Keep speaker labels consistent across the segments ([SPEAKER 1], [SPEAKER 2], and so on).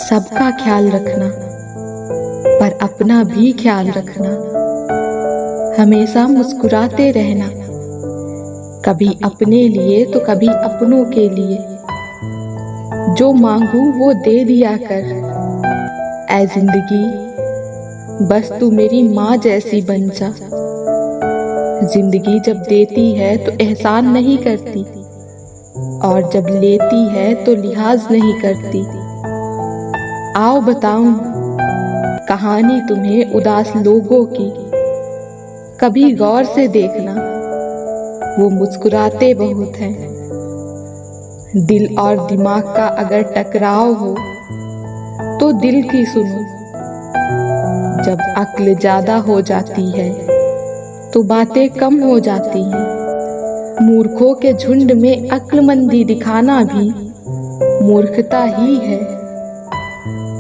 [SPEAKER 1] सबका ख्याल रखना, पर अपना भी ख्याल रखना। हमेशा मुस्कुराते रहना, कभी अपने लिए तो कभी अपनों के लिए। जो मांगू वो दे दिया कर, ऐ जिंदगी बस तू मेरी माँ जैसी बन जा। जिंदगी जब देती है तो एहसान नहीं करती, और जब लेती है तो लिहाज नहीं करती। आओ बताऊं कहानी तुम्हें उदास लोगों की, कभी गौर से देखना वो मुस्कुराते बहुत हैं। दिल और दिमाग का अगर टकराव हो तो दिल की सुनो। जब अक्ल ज्यादा हो जाती है तो बातें कम हो जाती हैं। मूर्खों के झुंड में अक्लमंदी दिखाना भी मूर्खता ही है।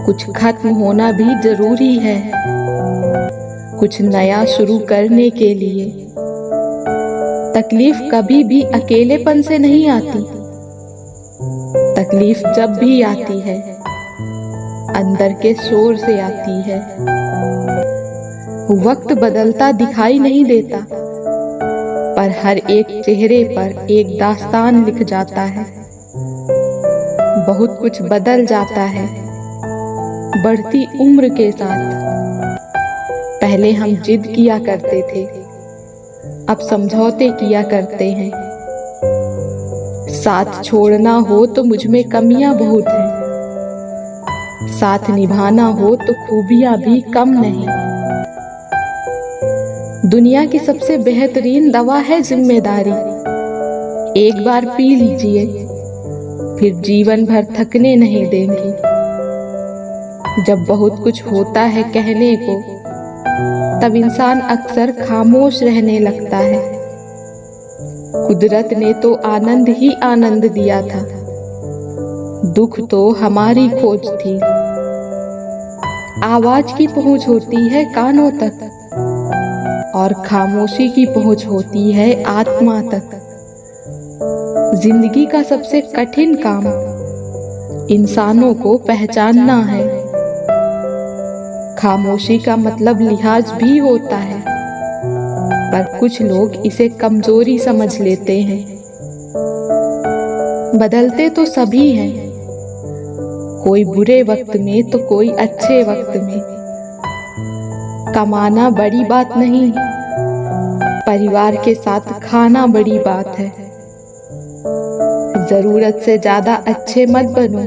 [SPEAKER 1] कुछ खत्म होना भी जरूरी है, कुछ नया शुरू करने के लिए। तकलीफ कभी भी अकेलेपन से नहीं आती, तकलीफ जब भी आती है अंदर के शोर से आती है। वक्त बदलता दिखाई नहीं देता, पर हर एक चेहरे पर एक दास्तान लिख जाता है। बहुत कुछ बदल जाता है बढ़ती उम्र के साथ। पहले हम जिद किया करते थे, अब समझौते किया करते हैं। साथ छोड़ना हो तो मुझ में कमियां बहुत हैं, साथ निभाना हो तो खूबियां भी कम नहीं। दुनिया की सबसे बेहतरीन दवा है जिम्मेदारी। एक बार पी लीजिए, फिर जीवन भर थकने नहीं देंगी। जब बहुत कुछ होता है कहने को, तब इंसान अक्सर खामोश रहने लगता है। कुदरत ने तो आनंद ही आनंद दिया था, दुख तो हमारी खोज थी। आवाज की पहुंच होती है कानों तक, और खामोशी की पहुंच होती है आत्मा तक। जिंदगी का सबसे कठिन काम इंसानों को पहचानना है। खामोशी का मतलब लिहाज भी होता है, पर कुछ लोग इसे कमजोरी समझ लेते हैं। बदलते तो सभी हैं, कोई बुरे वक्त में तो कोई अच्छे वक्त में। कमाना बड़ी बात नहीं, परिवार के साथ खाना बड़ी बात है। जरूरत से ज्यादा अच्छे मत बनो,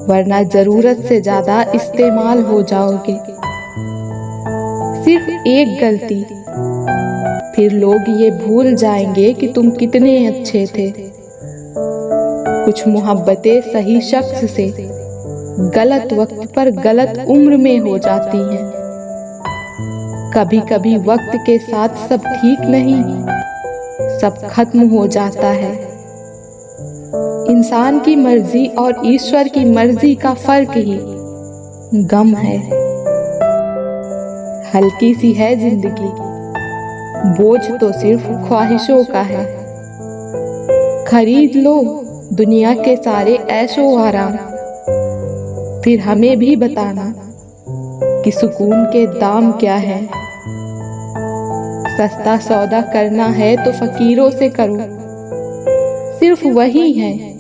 [SPEAKER 1] वरना जरूरत से ज्यादा इस्तेमाल हो जाओगे। सिर्फ एक गलती, फिर लोग ये भूल जाएंगे कि तुम कितने अच्छे थे। कुछ मोहब्बतें सही शख्स से गलत वक्त पर गलत उम्र में हो जाती हैं। कभी कभी वक्त के साथ सब ठीक नहीं, सब खत्म हो जाता है। इंसान की मर्जी और ईश्वर की मर्जी का फर्क ही गम है। हल्की सी है जिंदगी, बोझ तो सिर्फ ख्वाहिशों का है। खरीद लो दुनिया के सारे ऐशो आराम, फिर हमें भी बताना कि सुकून के दाम क्या है। सस्ता सौदा करना है तो फकीरों से करो, सिर्फ वही हैं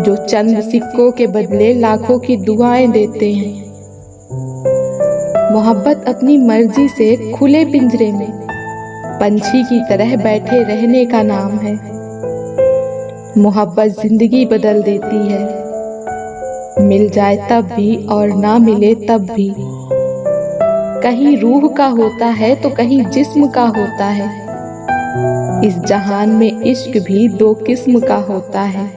[SPEAKER 1] जो चंद सिक्कों के बदले लाखों की दुआएं देते हैं। मोहब्बत अपनी मर्जी से खुले पिंजरे में पंछी की तरह बैठे रहने का नाम है। मोहब्बत जिंदगी बदल देती है, मिल जाए तब भी और ना मिले तब भी। कहीं रूह का होता है तो कहीं जिस्म का होता है। इस जहान में इश्क भी दो किस्म का होता है।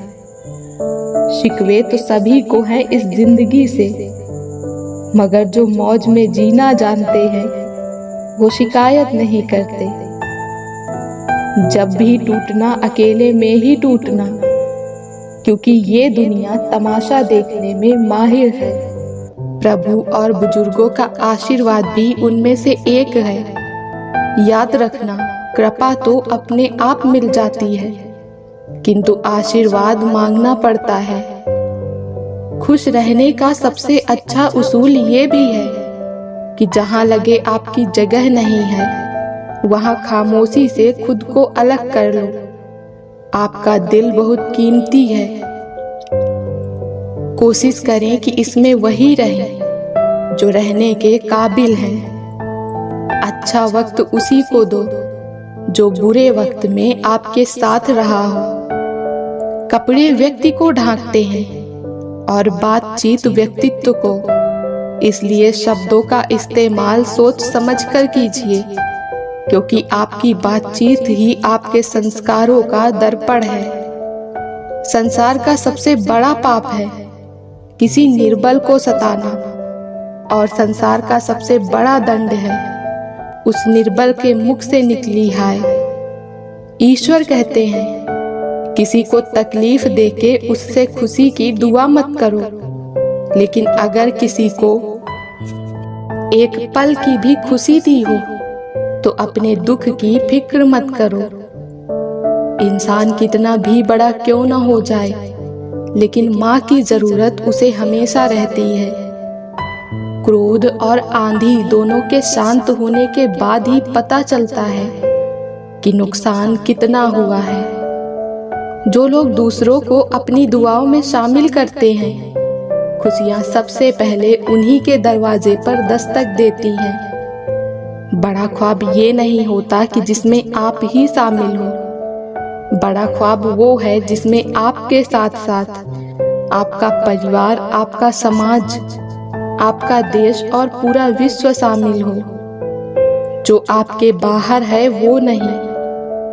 [SPEAKER 1] शिकवे तो सभी को हैं इस जिंदगी से, मगर जो मौज में जीना जानते हैं वो शिकायत नहीं करते। जब भी टूटना अकेले में ही टूटना, क्योंकि ये दुनिया तमाशा देखने में माहिर है। प्रभु और बुजुर्गों का आशीर्वाद भी उनमें से एक है। याद रखना, कृपा तो अपने आप मिल जाती है, किंतु आशीर्वाद मांगना पड़ता है। खुश रहने का सबसे अच्छा उसूल ये भी है कि जहाँ लगे आपकी जगह नहीं है, वहाँ खामोशी से खुद को अलग कर लो। आपका दिल बहुत कीमती है। कोशिश करें कि इसमें वही रहे जो रहने के काबिल हैं। अच्छा वक्त उसी को दो जो बुरे वक्त में आपके साथ रहा हो। कपड़े व्यक्ति को ढांकते हैं और बातचीत व्यक्तित्व को, इसलिए शब्दों का इस्तेमाल सोच समझकर कीजिए, क्योंकि आपकी बातचीत ही आपके संस्कारों का दर्पण है। संसार का सबसे बड़ा पाप है किसी निर्बल को सताना, और संसार का सबसे बड़ा दंड है उस निर्बल के मुख से निकली हाय। ईश्वर कहते हैं किसी को तकलीफ देके उससे खुशी की दुआ मत करो, लेकिन अगर किसी को एक पल की भी खुशी दी हो तो अपने दुख की फिक्र मत करो। इंसान कितना भी बड़ा क्यों न हो जाए, लेकिन माँ की जरूरत उसे हमेशा रहती है। क्रोध और आंधी दोनों के शांत होने के बाद ही पता चलता है कि नुकसान कितना हुआ है। जो लोग दूसरों को अपनी दुआओं में शामिल करते हैं, खुशियां सबसे पहले उन्हीं के दरवाजे पर दस्तक देती हैं। बड़ा ख्वाब ये नहीं होता कि जिसमें आप ही शामिल हो। बड़ा ख्वाब वो है जिसमें आपके साथ साथ आपका परिवार, आपका समाज, आपका देश और पूरा विश्व शामिल हो। जो आपके बाहर है वो नहीं,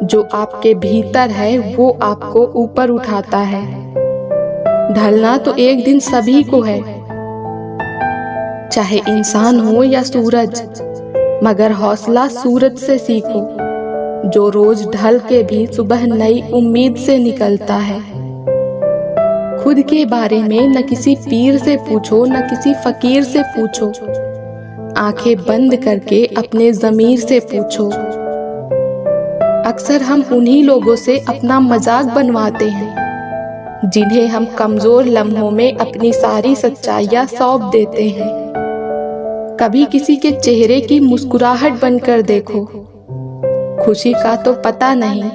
[SPEAKER 1] जो आपके भीतर है वो आपको ऊपर उठाता है। ढलना तो एक दिन सभी को है, चाहे इंसान हो या सूरज, मगर हौसला सूरज से सीखो जो रोज ढल के भी सुबह नई उम्मीद से निकलता है। खुद के बारे में न किसी पीर से पूछो, न किसी फकीर से पूछो। आंखें बंद करके अपने ज़मीर से पूछो। अक्सर हम उन्हीं लोगों से अपना मजाक बनवाते हैं जिन्हें हम कमजोर लम्हों में अपनी सारी सच्चाइयां सौंप देते हैं। कभी किसी के चेहरे की मुस्कुराहट बनकर देखो। खुशी का तो पता नहीं,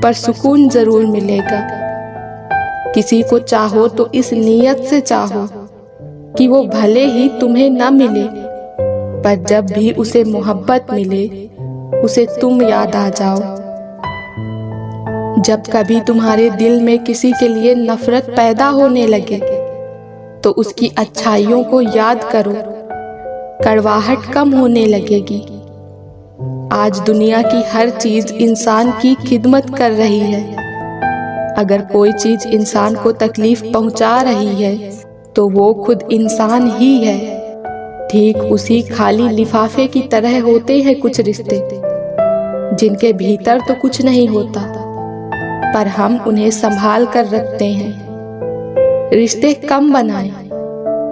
[SPEAKER 1] पर सुकून जरूर मिलेगा। किसी को चाहो तो इस नीयत से चाहो कि वो भले ही तुम्हें न मिले, पर जब भी उसे मोहब्बत मिले उसे तुम याद आ जाओ। जब कभी तुम्हारे दिल में किसी के लिए नफरत पैदा होने लगे तो उसकी अच्छाइयों को याद करो, कड़वाहट कम होने लगेगी। आज दुनिया की हर चीज इंसान की खिदमत कर रही है। अगर कोई चीज इंसान को तकलीफ पहुंचा रही है तो वो खुद इंसान ही है। ठीक उसी खाली लिफाफे की तरह होते हैं कुछ रिश्ते जिनके भीतर तो कुछ नहीं होता, पर हम उन्हें संभाल कर रखते हैं। रिश्ते कम बनाएं,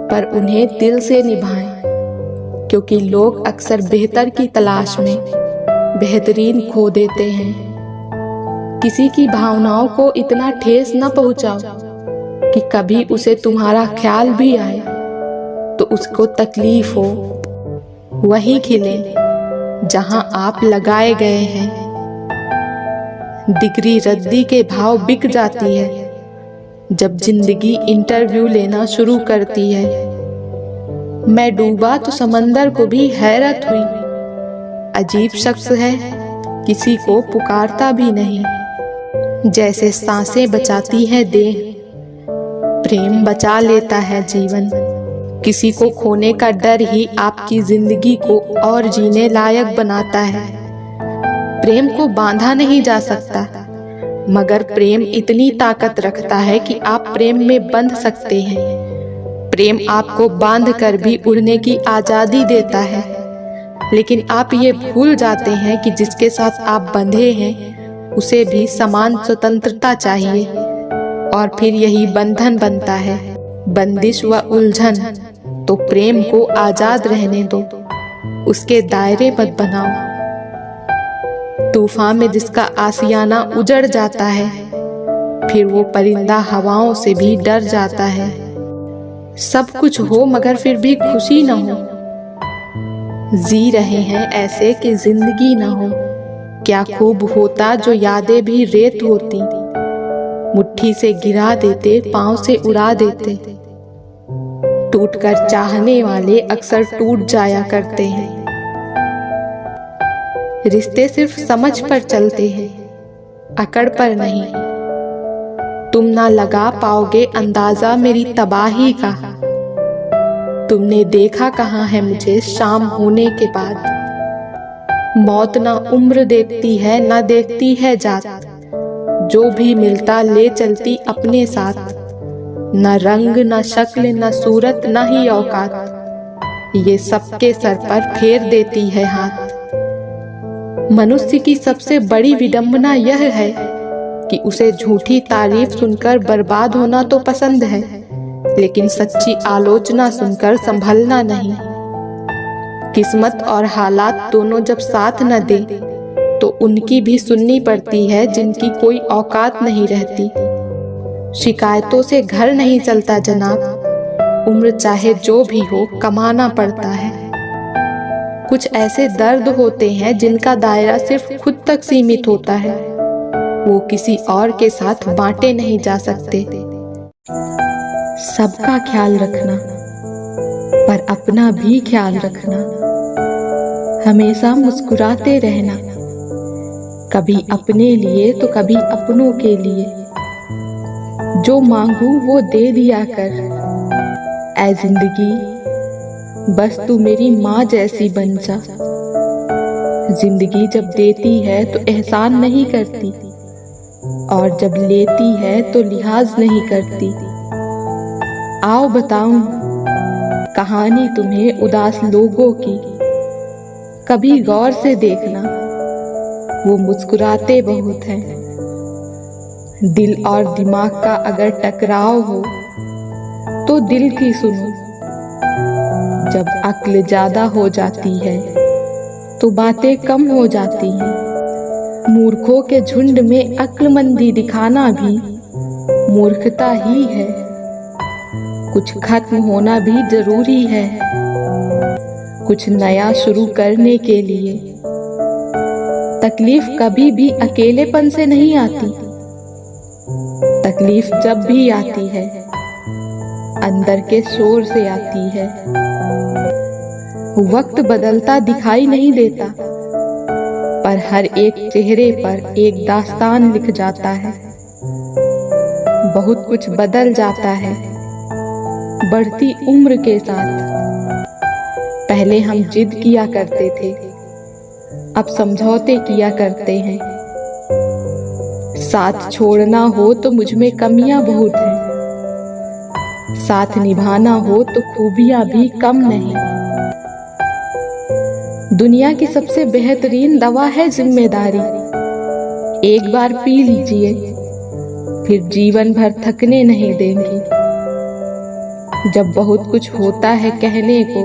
[SPEAKER 1] पर उन्हें दिल से निभाएं, क्योंकि लोग अक्सर बेहतर की तलाश में बेहतरीन खो देते हैं। किसी की भावनाओं को इतना ठेस न पहुंचाओ कि कभी उसे तुम्हारा ख्याल भी आए तो उसको तकलीफ हो। वही खिले जहां आप लगाए गए हैं। डिग्री रद्दी के भाव बिक जाती है जब जिंदगी इंटरव्यू लेना शुरू करती है। मैं डूबा तो समंदर को भी हैरत हुई। अजीब शख्स है, किसी को पुकारता भी नहीं। जैसे सांसें बचाती है देह, प्रेम बचा लेता है जीवन। किसी को खोने का डर ही आपकी जिंदगी को और जीने लायक बनाता है। प्रेम को बांधा नहीं जा सकता, मगर प्रेम इतनी ताकत रखता है कि आप प्रेम में बंध सकते हैं। प्रेम आपको बांध कर भी उड़ने की आजादी देता है, लेकिन आप ये भूल जाते हैं कि जिसके साथ आप बंधे हैं उसे भी समान स्वतंत्रता चाहिए, और फिर यही बंधन बनता है, बंदिश व उलझन। तो प्रेम को आजाद रहने दो, उसके दायरे मत बनाओ। तूफान में जिसका आशियाना उजड़ जाता है, फिर वो परिंदा हवाओं से भी डर जाता है। सब कुछ हो मगर फिर भी खुशी ना हो। जी रहे हैं ऐसे कि जिंदगी ना हो। क्या खूब होता जो यादें भी रेत होती, मुट्ठी से गिरा देते, पांव से उड़ा देते। टूटकर चाहने वाले अक्सर टूट जाया करते हैं। रिश्ते सिर्फ समझ पर चलते हैं, अकड़ पर नहीं। तुम ना लगा पाओगे अंदाजा मेरी तबाही का। तुमने देखा कहाँ है मुझे शाम होने के बाद। मौत ना उम्र देखती है ना देखती है जात, जो भी मिलता ले चलती अपने साथ। न रंग न शक्ल न सूरत न ही औकात, ये सबके सर पर फेर देती है हाथ। मनुष्य की सबसे बड़ी विडंबना यह है कि उसे झूठी तारीफ सुनकर बर्बाद होना तो पसंद है, लेकिन सच्ची आलोचना सुनकर संभलना नहीं। किस्मत और हालात दोनों जब साथ न दे तो उनकी भी सुननी पड़ती है जिनकी कोई औकात नहीं रहती। शिकायतों से घर नहीं चलता जनाब, उम्र चाहे जो भी हो कमाना पड़ता है। कुछ ऐसे दर्द होते हैं जिनका दायरा सिर्फ खुद तक सीमित होता है, वो किसी और के साथ बांटे नहीं जा सकते। सबका ख्याल रखना पर अपना भी ख्याल रखना। हमेशा मुस्कुराते रहना, कभी अपने लिए तो कभी अपनों के लिए। जो मांगू वो दे दिया कर, ऐ जिंदगी बस तू मेरी माँ जैसी बन जा। जिंदगी जब देती है तो एहसान नहीं करती, और जब लेती है तो लिहाज नहीं करती। आओ बताऊं कहानी तुम्हें उदास लोगों की। कभी गौर से देखना, वो मुस्कुराते बहुत हैं। दिल और दिमाग का अगर टकराव हो तो दिल की सुनो। जब अक्ल ज्यादा हो जाती है तो बातें कम हो जाती हैं। मूर्खों के झुंड में अक्लमंदी दिखाना भी मूर्खता ही है। कुछ खत्म होना भी जरूरी है, कुछ नया शुरू करने के लिए। तकलीफ कभी भी अकेलेपन से नहीं आती, तकलीफ जब भी आती है अंदर के शोर से आती है। वक्त बदलता दिखाई नहीं देता, पर हर एक चेहरे पर एक दास्तान लिख जाता है। बहुत कुछ बदल जाता है बढ़ती उम्र के साथ। पहले हम जिद किया करते थे, अब समझौते किया करते हैं। साथ छोड़ना हो तो मुझ में कमियां बहुत हैं, साथ निभाना हो तो खूबियां भी कम नहीं। दुनिया की सबसे बेहतरीन दवा है जिम्मेदारी। एक बार पी लीजिए, फिर जीवन भर थकने नहीं देंगी। जब बहुत कुछ होता है कहने को,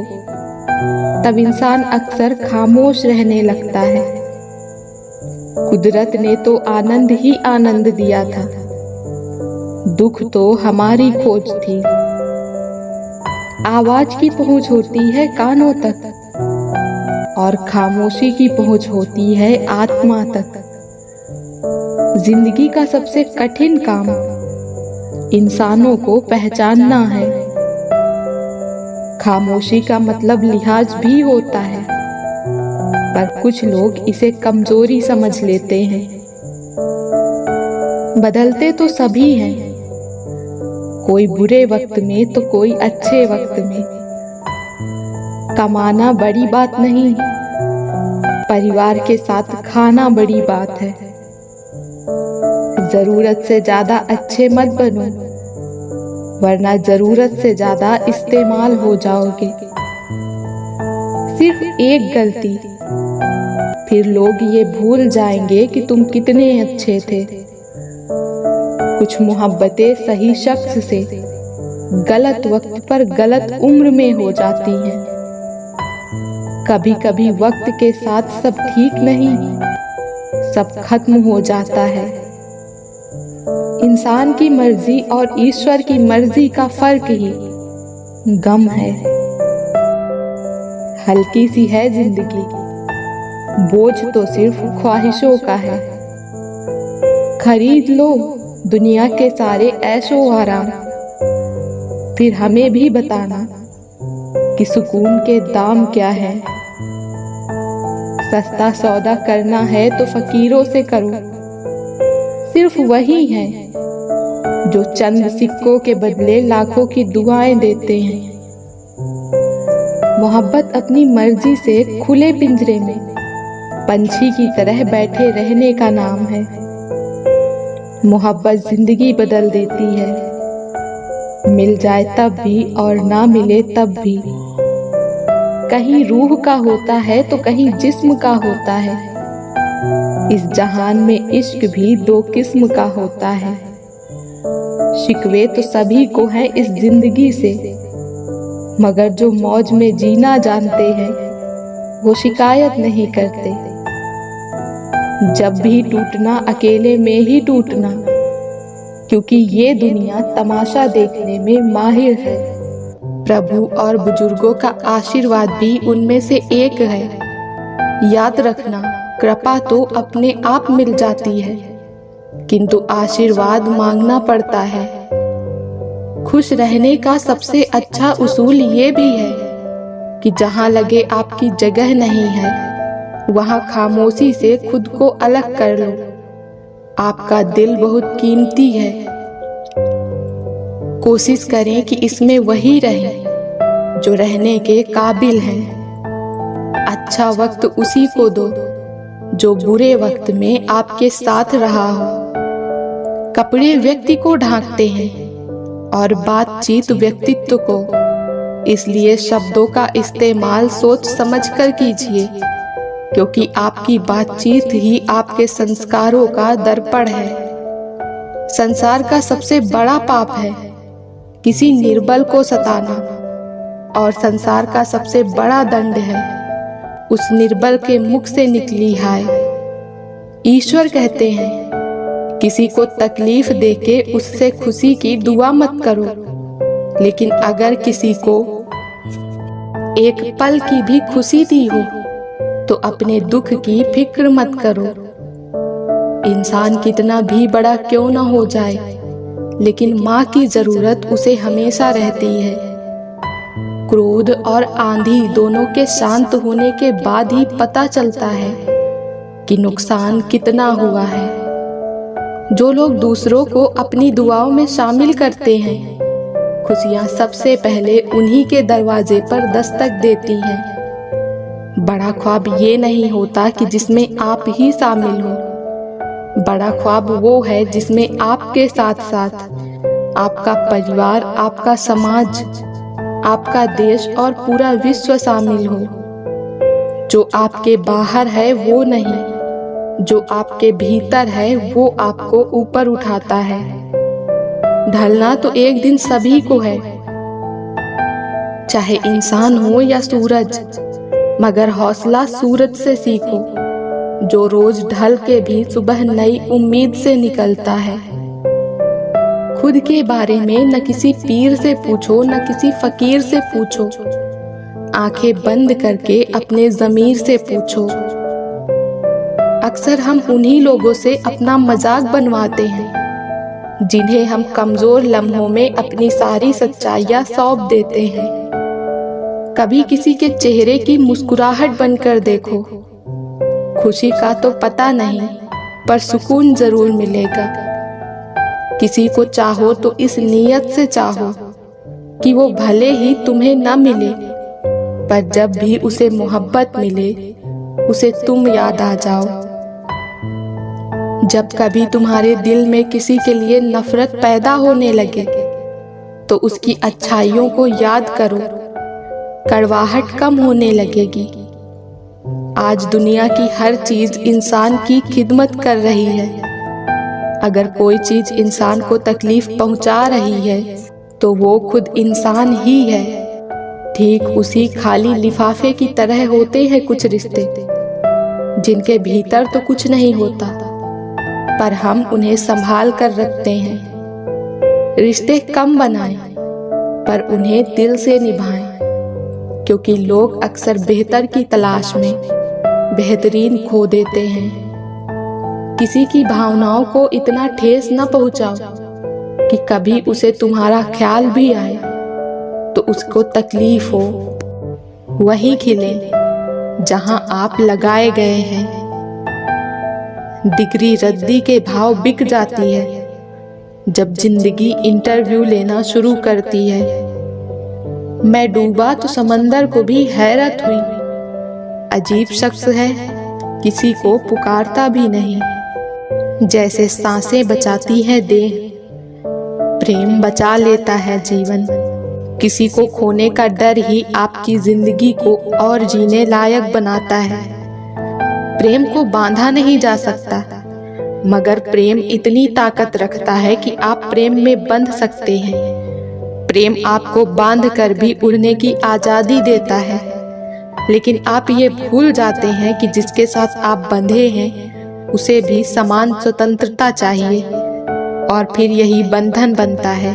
[SPEAKER 1] तब इंसान अक्सर खामोश रहने लगता है। कुदरत ने तो आनंद ही आनंद दिया था, दुख तो हमारी खोज थी। आवाज की पहुंच होती है कानों तक, और खामोशी की पहुंच होती है आत्मा तक। जिंदगी का सबसे कठिन काम इंसानों को पहचानना है। खामोशी का मतलब लिहाज भी होता है, पर कुछ लोग इसे कमजोरी समझ लेते हैं। बदलते तो सभी हैं, कोई बुरे वक्त में तो कोई अच्छे वक्त में। कमाना बड़ी बात नहीं, परिवार के साथ खाना बड़ी बात है। जरूरत से ज्यादा अच्छे मत बनो, वरना जरूरत से ज्यादा इस्तेमाल हो जाओगे। सिर्फ एक गलती, फिर लोग ये भूल जाएंगे कि तुम कितने अच्छे थे। कुछ मोहब्बतें सही शख्स से गलत वक्त पर गलत उम्र में हो जाती हैं। कभी कभी वक्त के साथ सब ठीक नहीं, सब खत्म हो जाता है। इंसान की मर्जी और ईश्वर की मर्जी का फर्क ही गम है। हल्की सी है जिंदगी, बोझ तो सिर्फ ख्वाहिशों का है। खरीद लो दुनिया के सारे ऐशो आराम, फिर हमें भी बताना कि सुकून के दाम क्या है। सस्ता सौदा करना है तो फकीरों से करो, सिर्फ वही हैं जो चंद सिक्कों के बदले लाखों की दुआएं देते हैं। मोहब्बत अपनी मर्जी से खुले पिंजरे में पंछी की तरह बैठे रहने का नाम है। मोहब्बत जिंदगी बदल देती है, मिल जाए तब भी और ना मिले तब भी। कहीं रूह का होता है तो कहीं जिस्म का होता है। इस जहान में इश्क भी दो किस्म का होता है। शिकवे तो सभी को हैं इस जिंदगी से, मगर जो मौज में जीना जानते हैं वो शिकायत नहीं करते। जब भी टूटना अकेले में ही टूटना, क्योंकि ये दुनिया तमाशा देखने में माहिर है। प्रभु और बुजुर्गों का आशीर्वाद भी उनमें से एक है। याद रखना, कृपा तो अपने आप मिल जाती है, किंतु आशीर्वाद मांगना पड़ता है। खुश रहने का सबसे अच्छा उसूल ये भी है कि जहाँ लगे आपकी जगह नहीं है, वहाँ खामोशी से खुद को अलग कर लो। आपका दिल बहुत कीमती है, कोशिश करें कि इसमें वही रहे जो रहने के काबिल हैं। अच्छा वक्त उसी को दो जो बुरे वक्त में आपके साथ रहा हो। कपड़े व्यक्ति को ढांकते हैं और बातचीत व्यक्तित्व को, इसलिए शब्दों का इस्तेमाल सोच समझकर कीजिए, क्योंकि आपकी बातचीत ही आपके संस्कारों का दर्पण है। संसार का सबसे बड़ा पाप है किसी निर्बल को सताना, और संसार का सबसे बड़ा दंड है उस निर्बल के मुख से निकली हाय। ईश्वर कहते हैं किसी को तकलीफ देके उससे खुशी की दुआ मत करो, लेकिन अगर किसी को एक पल की भी खुशी दी हो तो अपने दुख की फिक्र मत करो। इंसान कितना भी बड़ा क्यों न हो जाए, लेकिन माँ की जरूरत उसे हमेशा रहती है। क्रोध और आंधी दोनों के शांत होने के बाद ही पता चलता है कि नुकसान कितना हुआ है। जो लोग दूसरों को अपनी दुआओं में शामिल करते हैं, खुशियाँ सबसे पहले उन्हीं के दरवाजे पर दस्तक देती हैं। बड़ा ख्वाब ये नहीं होता कि जिसमें आप ही शामिल हो। बड़ा ख्वाब वो है जिसमें आपके साथ साथ आपका परिवार, आपका समाज, आपका देश और पूरा विश्व शामिल हो। जो आपके बाहर है वो नहीं, जो आपके भीतर है वो आपको ऊपर उठाता है। ढलना तो एक दिन सभी को है, चाहे इंसान हो या सूरज, मगर हौसला सूरज से सीखो जो रोज ढल के भी सुबह नई उम्मीद से निकलता है। खुद के बारे में न किसी पीर से पूछो न किसी फकीर से पूछो, आंखें बंद करके अपने ज़मीर से पूछो। अक्सर हम उन्हीं लोगों से अपना मजाक बनवाते हैं जिन्हें हम कमजोर लम्हों में अपनी सारी सच्चाइयाँ सौंप देते हैं। कभी किसी के चेहरे की मुस्कुराहट बनकर देखो, खुशी का तो पता नहीं पर सुकून जरूर मिलेगा। किसी को चाहो तो इस नीयत से चाहो कि वो भले ही तुम्हें न मिले, पर जब भी उसे मोहब्बत मिले उसे तुम याद आ जाओ। जब कभी तुम्हारे दिल में किसी के लिए नफरत पैदा होने लगे तो उसकी अच्छाइयों को याद करो, कड़वाहट कम होने लगेगी। आज दुनिया की हर चीज इंसान की खिदमत कर रही है। अगर कोई चीज इंसान को तकलीफ पहुंचा रही है तो वो खुद इंसान ही है। ठीक उसी खाली लिफाफे की तरह होते हैं कुछ रिश्ते जिनके भीतर तो कुछ नहीं होता, पर हम उन्हें संभाल कर रखते हैं। रिश्ते कम बनाएं, पर उन्हें दिल से निभाएं, क्योंकि लोग अक्सर बेहतर की तलाश में बेहतरीन खो देते हैं। किसी की भावनाओं को इतना ठेस न पहुंचाओ कि कभी उसे तुम्हारा ख्याल भी आए तो उसको तकलीफ हो। वही खिले जहां आप लगाए गए हैं। डिग्री रद्दी के भाव बिक जाती है जब जिंदगी इंटरव्यू लेना शुरू करती है। मैं डूबा तो समंदर को भी हैरत हुई। अजीब शख्स है, किसी को पुकारता भी नहीं। जैसे सांसें बचाती है देह, प्रेम बचा लेता है जीवन। किसी को खोने का डर ही आपकी जिंदगी को और जीने लायक बनाता है। प्रेम को बांधा नहीं जा सकता, मगर प्रेम इतनी ताकत रखता है कि आप प्रेम में बंध सकते हैं। प्रेम आपको बांध कर भी उड़ने की आजादी देता है, लेकिन आप ये भूल जाते हैं कि जिसके साथ आप बंधे हैं उसे भी समान स्वतंत्रता चाहिए। और फिर यही बंधन बनता है,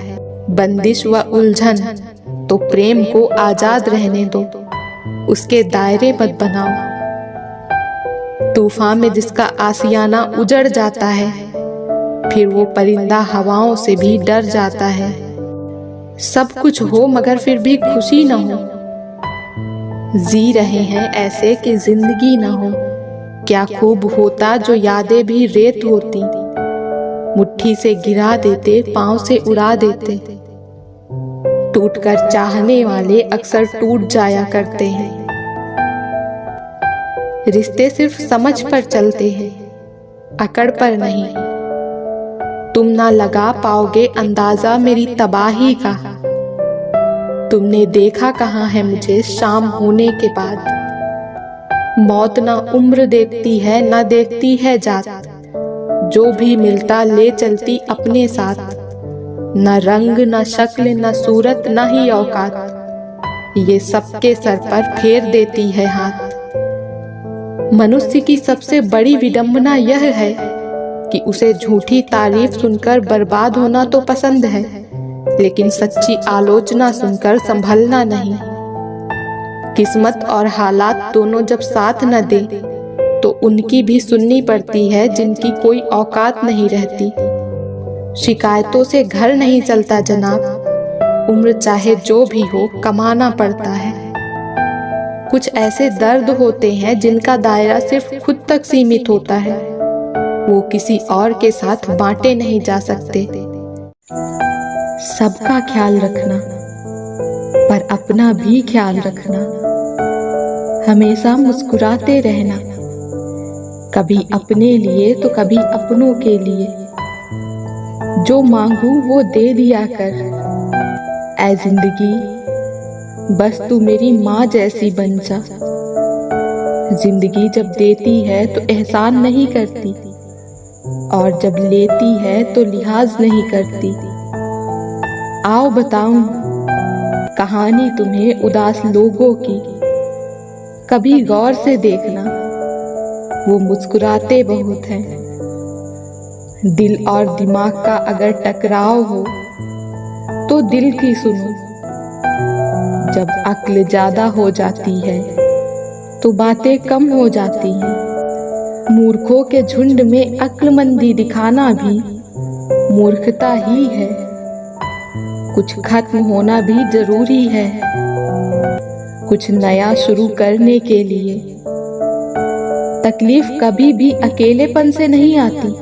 [SPEAKER 1] बंदिश व उलझन। तो प्रेम को आजाद रहने दो, उसके दायरे मत बनाओ। तूफान में जिसका आशियाना उजड़ जाता है, फिर वो परिंदा हवाओं से भी डर जाता है। सब कुछ हो मगर फिर भी खुशी न हो। जी रहे हैं ऐसे कि जिंदगी न हो। क्या खूब होता जो यादें भी रेत होती, मुट्ठी से गिरा देते, पांव से उड़ा देते। टूटकर चाहने वाले अक्सर टूट जाया करते हैं। रिश्ते सिर्फ समझ पर चलते हैं, अकड़ पर नहीं। तुम ना लगा पाओगे अंदाजा मेरी तबाही का। तुमने देखा कहाँ है मुझे शाम होने के बाद। मौत ना उम्र देखती है, ना देखती है जात। जो भी मिलता ले चलती अपने साथ। न रंग, न शक्ल, न सूरत, न ही औकात, ये सबके सर पर फेर देती है हाथ। मनुष्य की सबसे बड़ी विडंबना यह है कि उसे झूठी तारीफ सुनकर बर्बाद होना तो पसंद है, लेकिन सच्ची आलोचना सुनकर संभलना नहीं। किस्मत और हालात दोनों जब साथ न दे तो उनकी भी सुननी पड़ती है जिनकी कोई औकात नहीं रहती। शिकायतों से घर नहीं चलता जनाब, उम्र चाहे जो भी हो कमाना पड़ता है। कुछ ऐसे दर्द होते हैं जिनका दायरा सिर्फ खुद तक सीमित होता है, वो किसी और के साथ बांटे नहीं जा सकते। सबका ख्याल रखना, पर अपना भी ख्याल रखना। हमेशा मुस्कुराते रहना, कभी अपने लिए तो कभी अपनों के लिए। जो मांगू वो दे दिया कर, ऐ जिंदगी बस तू मेरी माँ जैसी बन जा। जिंदगी जब देती है तो एहसान नहीं करती, और जब लेती है तो लिहाज नहीं करती। आओ बताऊं कहानी तुम्हें उदास लोगों की। कभी गौर से देखना, वो मुस्कुराते बहुत हैं। दिल और दिमाग का अगर टकराव हो तो दिल की सुनो। जब अक्ल ज्यादा हो जाती है तो बातें कम हो जाती हैं। मूर्खों के झुंड में अक्लमंदी दिखाना भी मूर्खता ही है। कुछ खत्म होना भी जरूरी है, कुछ नया शुरू करने के लिए। तकलीफ कभी भी अकेलेपन से नहीं आती।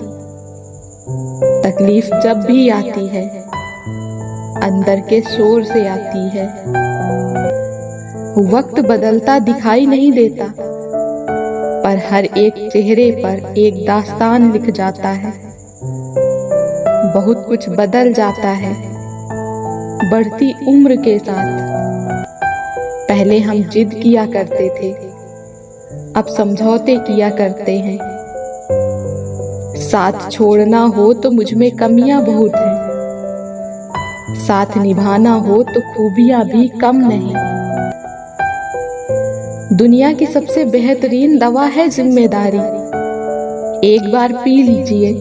[SPEAKER 1] तकलीफ जब भी आती है अंदर के शोर से आती है। वक्त बदलता दिखाई नहीं देता, पर हर एक चेहरे पर एक दास्तान लिख जाता है। बहुत कुछ बदल जाता है बढ़ती उम्र के साथ। पहले हम जिद किया करते थे, अब समझौते किया करते हैं। साथ छोड़ना हो तो मुझ में कमियां बहुत हैं, साथ निभाना हो तो खूबियां भी कम नहीं। दुनिया की सबसे बेहतरीन दवा है जिम्मेदारी। एक बार पी लीजिए,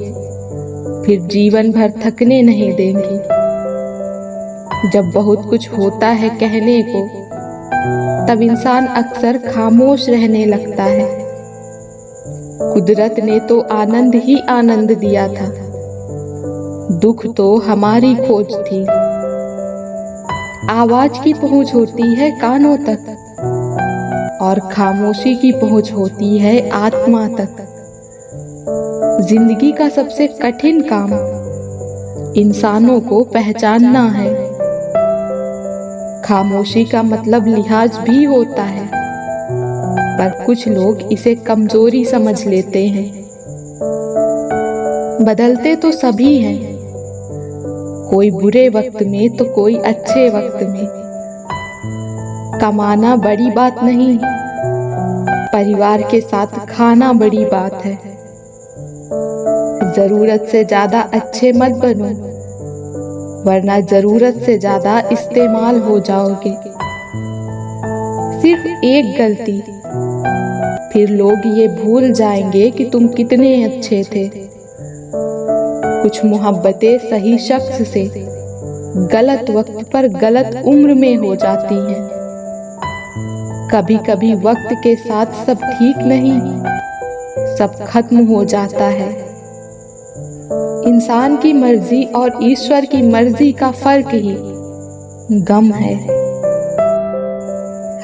[SPEAKER 1] फिर जीवन भर थकने नहीं देंगी। जब बहुत कुछ होता है कहने को, तब इंसान अक्सर खामोश रहने लगता है। कुदरत ने तो आनंद ही आनंद दिया था, दुख तो हमारी खोज थी। आवाज की पहुंच होती है कानों तक, और खामोशी की पहुंच होती है आत्मा तक। जिंदगी का सबसे कठिन काम इंसानों को पहचानना है। खामोशी का मतलब लिहाज भी होता है, पर कुछ लोग इसे कमजोरी समझ लेते हैं। बदलते तो सभी हैं, कोई बुरे वक्त में तो कोई अच्छे वक्त में। कमाना बड़ी बात नहीं, परिवार के साथ खाना बड़ी बात है। जरूरत से ज्यादा अच्छे मत बनो, वरना जरूरत से ज्यादा इस्तेमाल हो जाओगे। सिर्फ एक गलती, फिर लोग ये भूल जाएंगे कि तुम कितने अच्छे थे। कुछ मोहब्बतें सही शख्स से गलत वक्त पर गलत उम्र में हो जाती हैं। कभी कभी वक्त के साथ सब ठीक नहीं, सब खत्म हो जाता है। इंसान की मर्जी और ईश्वर की मर्जी का फर्क ही गम है।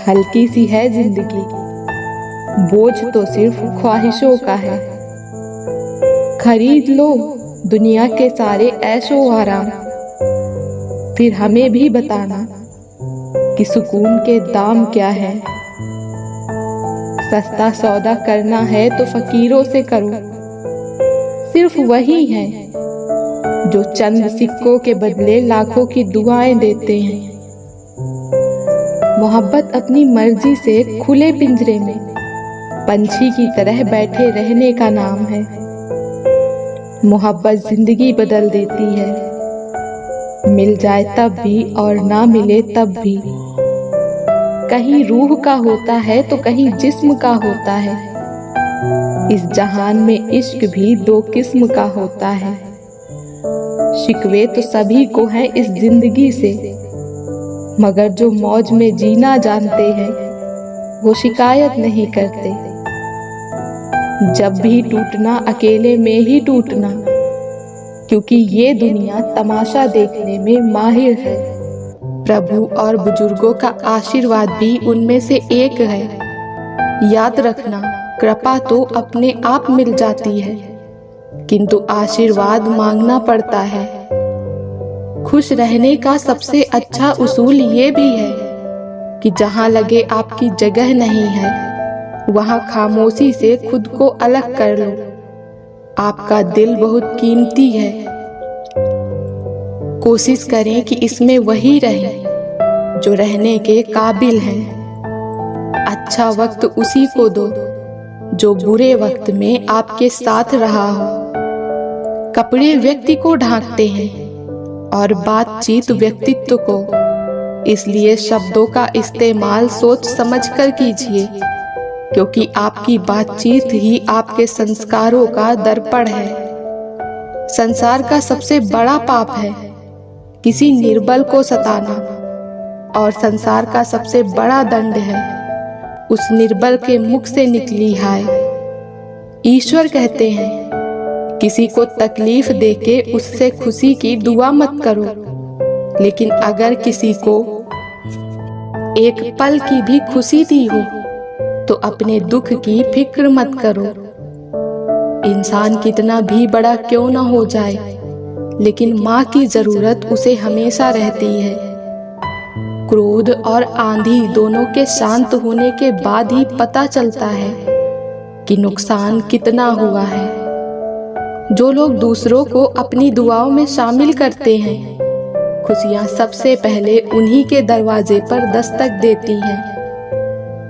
[SPEAKER 1] हल्की सी है जिंदगी, बोझ तो सिर्फ ख्वाहिशों का है। खरीद लो दुनिया के सारे ऐशो आराम, फिर हमें भी बताना कि सुकून के दाम क्या है। सस्ता सौदा करना है तो फकीरों से करो, सिर्फ वही हैं जो चंद सिक्कों के बदले लाखों की दुआएं देते हैं। मोहब्बत अपनी मर्जी से खुले पिंजरे में पंछी की तरह बैठे रहने का नाम है। मोहब्बत जिंदगी बदल देती है, मिल जाए तब भी और ना मिले तब भी। कहीं रूह का होता है तो कहीं जिस्म का होता है। इस जहान में इश्क भी दो किस्म का होता है। शिकवे तो सभी को हैं इस जिंदगी से, मगर जो मौज में जीना जानते हैं वो शिकायत नहीं करते। जब भी टूटना अकेले में ही टूटना, क्योंकि ये दुनिया तमाशा देखने में माहिर है। प्रभु और बुजुर्गों का आशीर्वाद भी उनमें से एक है। याद रखना, कृपा तो अपने आप मिल जाती है, किंतु आशीर्वाद मांगना पड़ता है। खुश रहने का सबसे अच्छा उसूल ये भी है कि जहाँ लगे आपकी जगह नहीं है, वहाँ खामोशी से खुद को अलग कर लो। आपका दिल बहुत कीमती है, कोशिश करें कि इसमें वही रहे जो रहने के काबिल है। अच्छा वक्त उसी को दो जो बुरे वक्त में आपके साथ रहा हो। कपड़े व्यक्ति को ढांकते हैं और बातचीत व्यक्तित्व को, इसलिए शब्दों का इस्तेमाल सोच समझकर कीजिए, क्योंकि आपकी बातचीत ही आपके संस्कारों का दर्पण है। संसार का सबसे बड़ा पाप है किसी निर्बल को सताना, और संसार का सबसे बड़ा दंड है उस निर्बल के मुख से निकली हाय। ईश्वर कहते हैं किसी को तकलीफ देके उससे खुशी की दुआ मत करो, लेकिन अगर किसी को एक पल की भी खुशी दी हो तो अपने दुख की फिक्र मत करो। इंसान कितना भी बड़ा क्यों न हो जाए, लेकिन माँ की जरूरत उसे हमेशा रहती है। क्रोध और आंधी दोनों के शांत होने के बाद ही पता चलता है कि नुकसान कितना हुआ है। जो लोग दूसरों को अपनी दुआओं में शामिल करते हैं, खुशियाँ सबसे पहले उन्हीं के दरवाजे पर दस्तक देती हैं।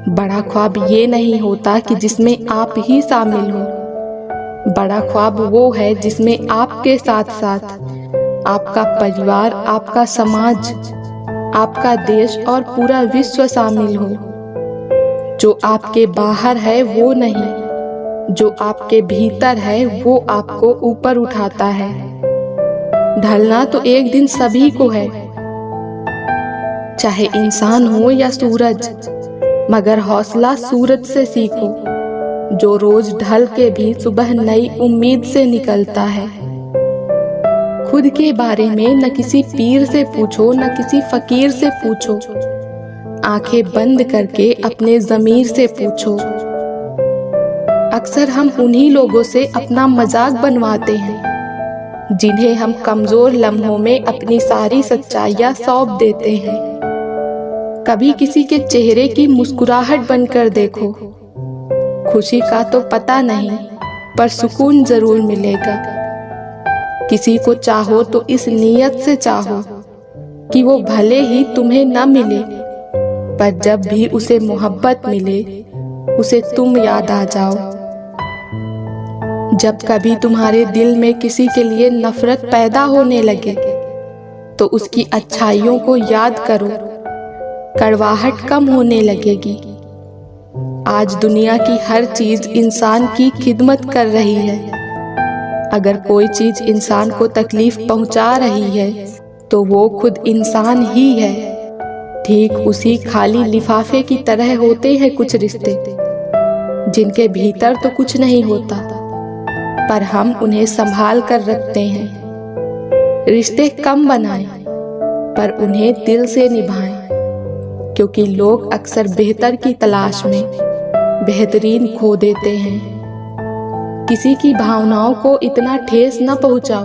[SPEAKER 1] बड़ा ख्वाब ये नहीं होता कि जिसमें आप ही शामिल हो। बड़ा ख्वाब वो है जिसमें आपके साथ साथ आपका परिवार, आपका समाज, आपका देश और पूरा विश्व शामिल हो। जो आपके बाहर है वो नहीं, जो आपके भीतर है वो आपको ऊपर उठाता है। ढलना तो एक दिन सभी को है, चाहे इंसान हो या सूरज, मगर हौसला सूरज से सीखो, जो रोज ढल के भी सुबह नई उम्मीद से निकलता है। खुद के बारे में न किसी पीर से पूछो, न किसी फकीर से पूछो, आंखें बंद करके अपने ज़मीर से पूछो। अक्सर हम उन्हीं लोगों से अपना मजाक बनवाते हैं, जिन्हें हम कमजोर लम्हों में अपनी सारी सच्चाइयां सौंप देते हैं। कभी किसी के चेहरे की मुस्कुराहट बनकर देखो, खुशी का तो पता नहीं, पर सुकून जरूर मिलेगा। किसी को चाहो तो इस नीयत से चाहो कि वो भले ही तुम्हें न मिले, पर जब भी उसे मोहब्बत मिले, उसे तुम याद आ जाओ। जब कभी तुम्हारे दिल में किसी के लिए नफरत पैदा होने लगे, तो उसकी अच्छाइयों को याद करो, कड़वाहट कम होने लगेगी। आज दुनिया की हर चीज इंसान की खिदमत कर रही है। अगर कोई चीज इंसान को तकलीफ पहुंचा रही है, तो वो खुद इंसान ही है। ठीक उसी खाली लिफाफे की तरह होते हैं कुछ रिश्ते, जिनके भीतर तो कुछ नहीं होता, पर हम उन्हें संभाल कर रखते हैं। रिश्ते कम बनाएं, पर उन्हें दिल से निभाएं, क्योंकि लोग अक्सर बेहतर की तलाश में बेहतरीन खो देते हैं। किसी की भावनाओं को इतना ठेस न पहुंचाओ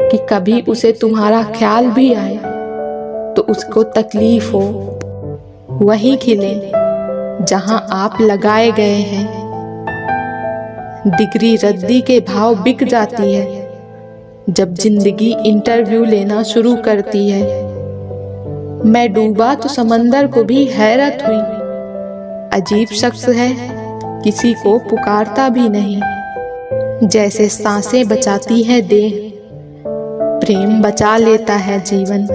[SPEAKER 1] कि कभी उसे तुम्हारा ख्याल भी आए तो उसको तकलीफ हो। वहीं खिले जहां आप लगाए गए हैं। डिग्री रद्दी के भाव बिक जाती है जब जिंदगी इंटरव्यू लेना शुरू करती है। मैं डूबा तो समंदर को भी हैरत हुई, अजीब शख्स है, किसी को पुकारता भी नहीं। जैसे सांसें बचाती है देह, प्रेम बचा लेता है जीवन।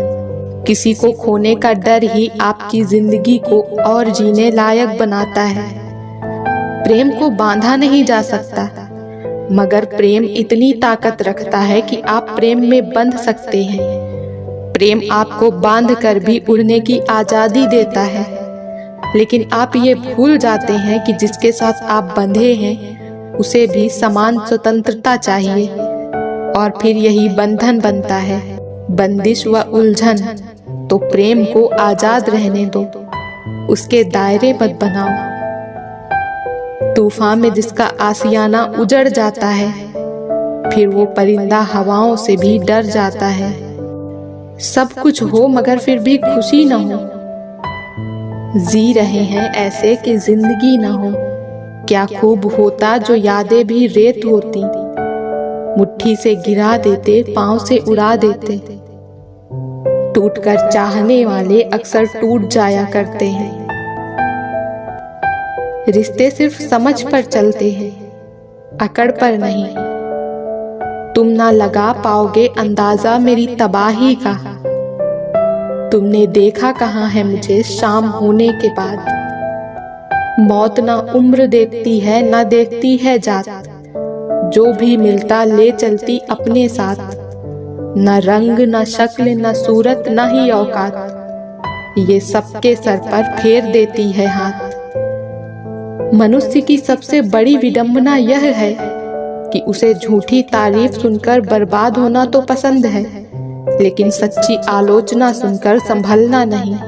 [SPEAKER 1] किसी को खोने का डर ही आपकी जिंदगी को और जीने लायक बनाता है। प्रेम को बांधा नहीं जा सकता, मगर प्रेम इतनी ताकत रखता है कि आप प्रेम में बंध सकते हैं। प्रेम आपको बांध कर भी उड़ने की आजादी देता है, लेकिन आप ये भूल जाते हैं कि जिसके साथ आप बंधे हैं उसे भी समान स्वतंत्रता चाहिए, और फिर यही बंधन बनता है, बंदिश व उलझन। तो प्रेम को आजाद रहने दो, उसके दायरे मत बनाओ। तूफान में जिसका आशियाना उजड़ जाता है, फिर वो परिंदा हवाओं से भी डर जाता है। सब कुछ हो मगर फिर भी खुशी न हो, जी रहे हैं ऐसे कि जिंदगी न हो। क्या खूब होता जो यादें भी रेत होती, मुट्ठी से गिरा देते, पांव से उड़ा देते। टूटकर चाहने वाले अक्सर टूट जाया करते हैं। रिश्ते सिर्फ समझ पर चलते हैं, अकड़ पर नहीं। तुम ना लगा पाओगे अंदाजा मेरी तबाही का। तुमने देखा कहाँ है मुझे शाम होने के बाद। मौत ना उम्र देखती है, ना देखती है जात, जो भी मिलता ले चलती अपने साथ। न रंग, न शक्ल, न सूरत, न ही औकात, ये सबके सर पर फेर देती है हाथ। मनुष्य की सबसे बड़ी विडंबना यह है कि उसे झूठी तारीफ सुनकर बर्बाद होना तो पसंद है, लेकिन सच्ची आलोचना सुनकर संभलना नहीं।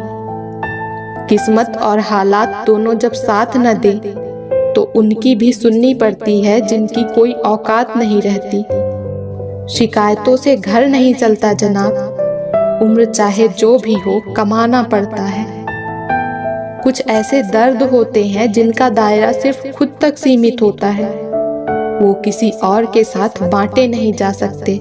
[SPEAKER 1] किस्मत और हालात दोनों जब साथ न दे, तो उनकी भी सुननी पड़ती है जिनकी कोई औकात नहीं रहती। शिकायतों से घर नहीं चलता जनाब, उम्र चाहे जो भी हो कमाना पड़ता है। कुछ ऐसे दर्द होते हैं जिनका दायरा सिर्फ खुद तक सीमित होता है, वो किसी और के साथ बांटे नहीं जा सकते।